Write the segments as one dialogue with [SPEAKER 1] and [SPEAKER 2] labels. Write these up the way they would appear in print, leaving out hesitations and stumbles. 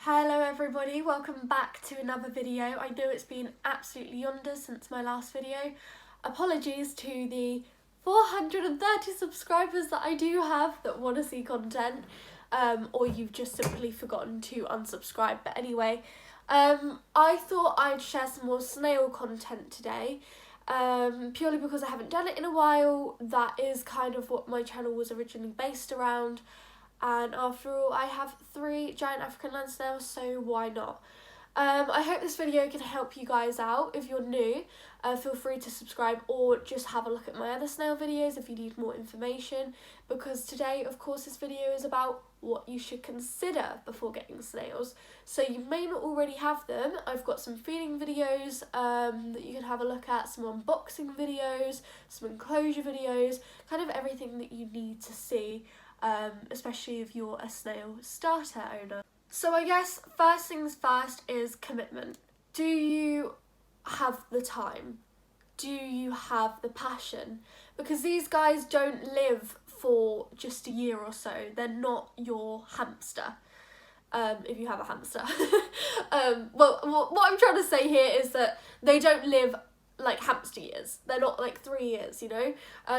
[SPEAKER 1] Hello everybody, welcome back to another video. I know it's been absolutely yonder since my last video. Apologies to the 430 subscribers that I do have that want to see content, or you've just simply forgotten to unsubscribe. But anyway, I thought I'd share some more snail content today, purely because I haven't done it in a while. That is kind of what my channel was originally based around. And after all, I have 3 giant African land snails, so why not? I hope this video can help you guys out. If you're new, feel free to subscribe or just have a look at my other snail videos if you need more information, because today, of course, this video is about what you should consider before getting snails. So you may not already have them. I've got some feeding videos that you can have a look at, some unboxing videos, some enclosure videos, kind of everything that you need to see. Especially if you're a snail starter owner. So I guess first things first is commitment. Do you have the time? Do you have the passion? Because these guys don't live for just a year or so. They're not your hamster. If you have a hamster. Well, what I'm trying to say here is that they don't live like hamster years. They're not like 3 years, you know?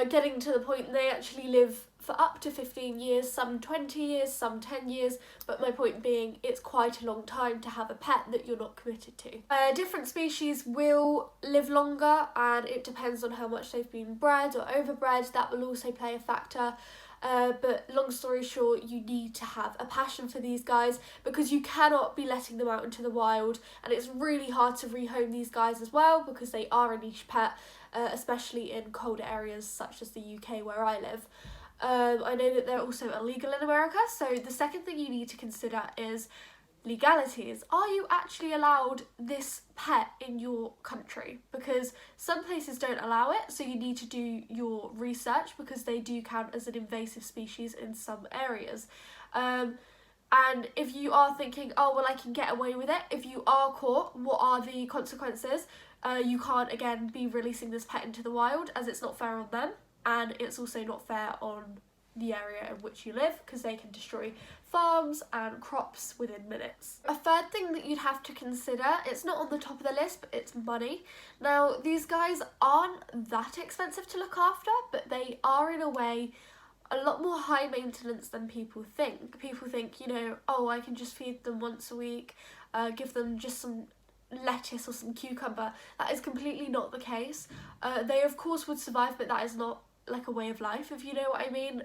[SPEAKER 1] Getting to the point they actually live for up to 15 years, some 20 years, some 10 years, but my point being it's quite a long time to have a pet that you're not committed to. Different species will live longer, and it depends on how much they've been bred or overbred. That will also play a factor. But long story short, you need to have a passion for these guys because you cannot be letting them out into the wild, and it's really hard to rehome these guys as well because they are a niche pet, especially in colder areas such as the UK where I live. I know that they're also illegal in America, so the second thing you need to consider is legalities. Are you actually allowed this pet in your country? Because some places don't allow it, so you need to do your research because they do count as an invasive species in some areas. And if you are thinking, oh well, I can get away with it, if you are caught, what are the consequences? You can't again be releasing this pet into the wild, as it's not fair on them, and it's also not fair on the area in which you live because they can destroy farms and crops within minutes. A third thing that you'd have to consider, it's not on the top of the list, but it's money. Now, these guys aren't that expensive to look after, but they are in a way a lot more high maintenance than people think. People think, you know, oh, I can just feed them once a week, give them just some lettuce or some cucumber. That is completely not the case. They of course would survive, but that is not like a way of life, if you know what I mean.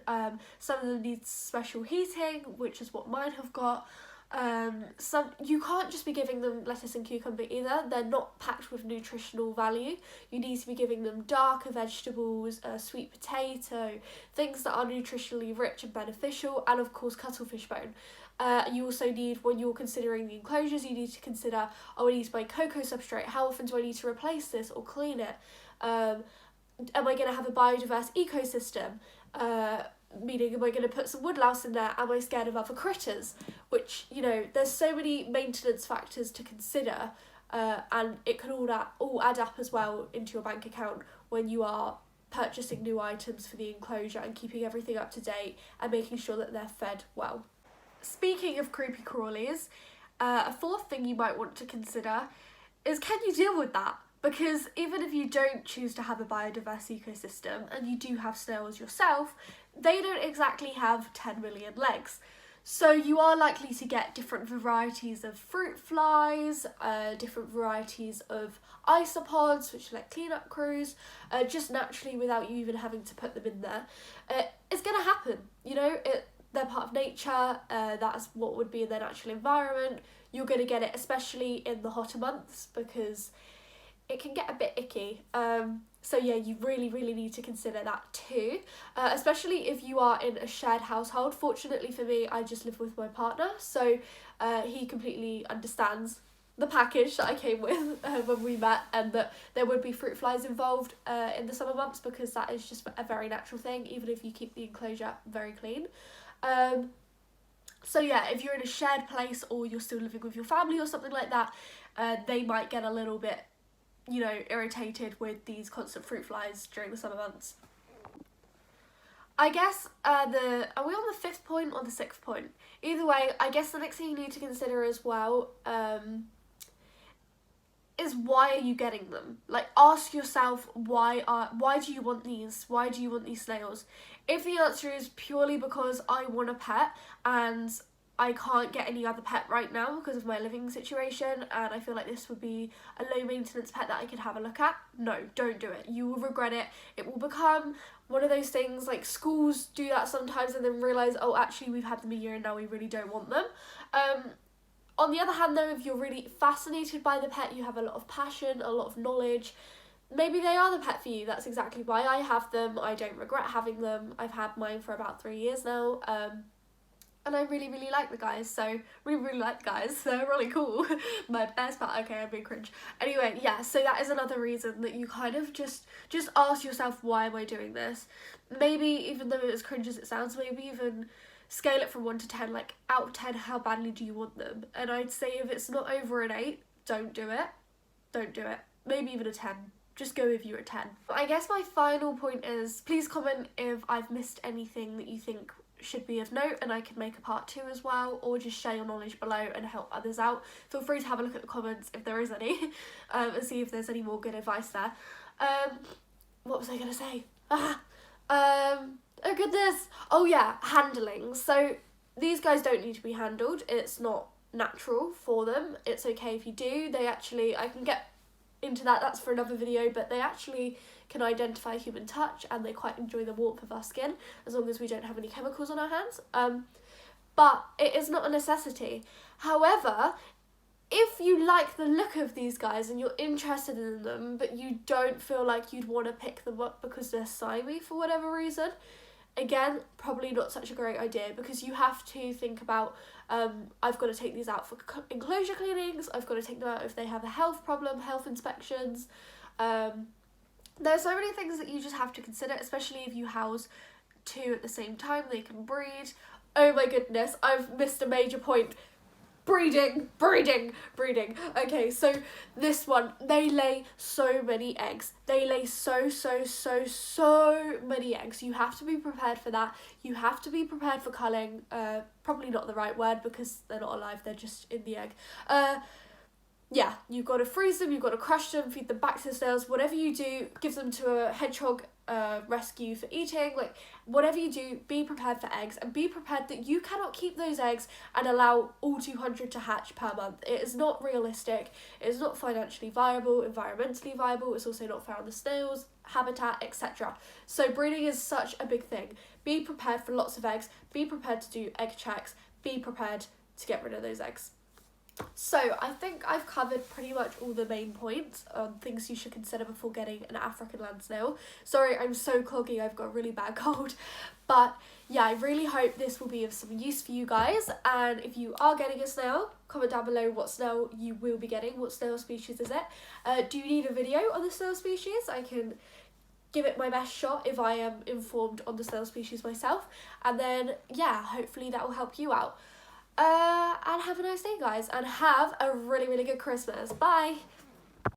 [SPEAKER 1] Some of them need special heating, which is what mine have got. You can't just be giving them lettuce and cucumber either. They're not packed with nutritional value. You need to be giving them darker vegetables, sweet potato, things that are nutritionally rich and beneficial, and of course cuttlefish bone. You also need, when you're considering the enclosures, you need to consider, oh, I need to buy cocoa substrate. How often do I need to replace this or clean it? Am I going to have a biodiverse ecosystem? Meaning, am I going to put some woodlouse in there? Am I scared of other critters? Which, you know, there's so many maintenance factors to consider, and it can all add up as well into your bank account when you are purchasing new items for the enclosure and keeping everything up to date and making sure that they're fed well. Speaking of creepy crawlies, a fourth thing you might want to consider is, can you deal with that? Because even if you don't choose to have a biodiverse ecosystem and you do have snails yourself, they don't exactly have 10 million legs. So you are likely to get different varieties of fruit flies, different varieties of isopods, which are like cleanup crews, just naturally without you even having to put them in there. It's going to happen, you know, they're part of nature, that's what would be in their natural environment. You're going to get it, especially in the hotter months, because it can get a bit icky. So yeah, you really need to consider that too, especially if you are in a shared household. Fortunately for me, I just live with my partner, so he completely understands the package that I came with when we met, and that there would be fruit flies involved in the summer months, because that is just a very natural thing, even if you keep the enclosure very clean. So yeah, if you're in a shared place or you're still living with your family or something like that, they might get a little bit, you know, irritated with these constant fruit flies during the summer months. I guess are we on the 5th point or the 6th point? Either way, I guess the next thing you need to consider as well is why are you getting them? Like, ask yourself why do you want these? Why do you want these snails? If the answer is purely because I want a pet and I can't get any other pet right now because of my living situation and I feel like this would be a low maintenance pet that I could have a look at, no, don't do it. You will regret it. It will become one of those things, like schools do that sometimes and then realise, oh, actually we've had them a year and now we really don't want them. On the other hand though, if you're really fascinated by the pet, you have a lot of passion, a lot of knowledge, maybe they are the pet for you. That's exactly why I have them. I don't regret having them. I've had mine for about 3 years now. And I really, really like the guys, so really like the guys, they're really cool. My best part, okay, I'm being cringe. Anyway, yeah, so that is another reason that you kind of just ask yourself, why am I doing this? Maybe, even though as cringe as it sounds, maybe even scale it from 1 to 10, like, out of 10, how badly do you want them? And I'd say if it's not over an 8, don't do it. Don't do it. Maybe even a 10. Just go if you're a 10. I guess my final point is, please comment if I've missed anything that you think should be of note and I can make a part 2 as well, or just share your knowledge below and help others out. Feel free to have a look at the comments if there is any and see if there's any more good advice there. What was I gonna say? Oh goodness, oh yeah, handling. So these guys don't need to be handled. It's not natural for them. It's okay if you do. They actually, I can get into that's for another video, but they actually can identify human touch and they quite enjoy the warmth of our skin as long as we don't have any chemicals on our hands. But it is not a necessity. However, if you like the look of these guys and you're interested in them but you don't feel like you'd want to pick them up because they're slimy for whatever reason, again, probably not such a great idea, because you have to think about, I've got to take these out for enclosure cleanings, I've got to take them out if they have a health problem, health inspections. There's so many things that you just have to consider, especially if you house 2 at the same time, they can breed. Oh my goodness, I've missed a major point. Breeding. Okay, so this one, they lay so many eggs. They lay so many eggs. You have to be prepared for that. You have to be prepared for culling. Probably not the right word because they're not alive, they're just in the egg. Yeah, you've got to freeze them, you've got to crush them, feed them back to the snails, whatever you do, give them to a hedgehog rescue for eating, like, whatever you do, be prepared for eggs, and be prepared that you cannot keep those eggs and allow all 200 to hatch per month. It is not realistic, it is not financially viable, environmentally viable, it's also not fair on the snails, habitat, etc. So breeding is such a big thing. Be prepared for lots of eggs, be prepared to do egg checks, be prepared to get rid of those eggs. So I think I've covered pretty much all the main points on things you should consider before getting an African land snail. Sorry, I'm so cloggy, I've got a really bad cold. But yeah, I really hope this will be of some use for you guys. And if you are getting a snail, comment down below what snail you will be getting, what snail species is it. Do you need a video on the snail species? I can give it my best shot if I am informed on the snail species myself. And then, yeah, hopefully that will help you out. And have a nice day, guys, and have a really good Christmas. Bye!